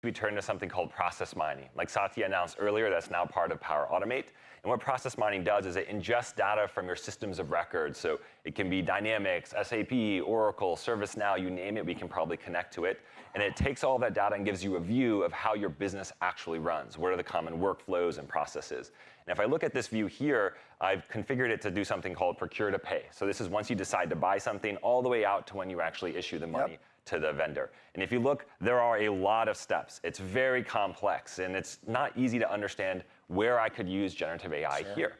we turn to something called process mining. Like Satya announced earlier, that's now part of Power Automate. And what process mining does is it ingests data from your systems of record. So it can be Dynamics, SAP, Oracle, ServiceNow, you name it, we can probably connect to it. And it takes all that data and gives you a view of how your business actually runs. What are the common workflows and processes? And if I look at this view here, I've configured it to do something called procure to pay. So this is once you decide to buy something all the way out to when you actually issue the money to the vendor. And if you look, there are a lot of steps. It's very complex, and it's not easy to understand where I could use generative AI here.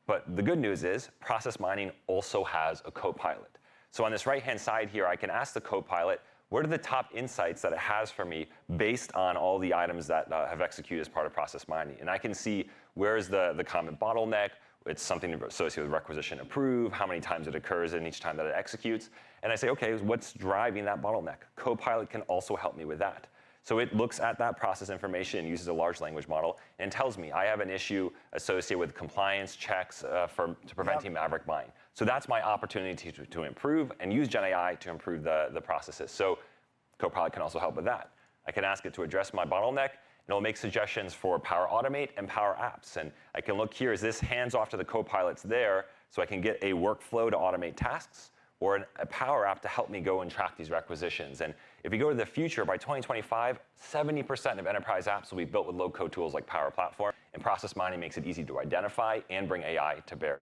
But the good news is process mining also has a Copilot. So on this right-hand side here, I can ask the Copilot, what are the top insights that it has for me based on all the items that have executed as part of process mining? And I can see where is the common bottleneck. It's something associated with requisition approve, how many times it occurs in each time that it executes. And I say, okay, what's driving that bottleneck? Copilot can also help me with that. So it looks at that process information, uses a large language model, and tells me I have an issue associated with compliance checks to preventing maverick buying. So that's my opportunity to improve and use Gen AI to improve the processes. So Copilot can also help with that. I can ask it to address my bottleneck, and it'll make suggestions for Power Automate and Power Apps. And I can look here, is this hands off to the Copilots there, so I can get a workflow to automate tasks, or a Power App to help me go and track these requisitions. And if we go to the future, by 2025, 70% of enterprise apps will be built with low-code tools like Power Platform, and process mining makes it easy to identify and bring AI to bear.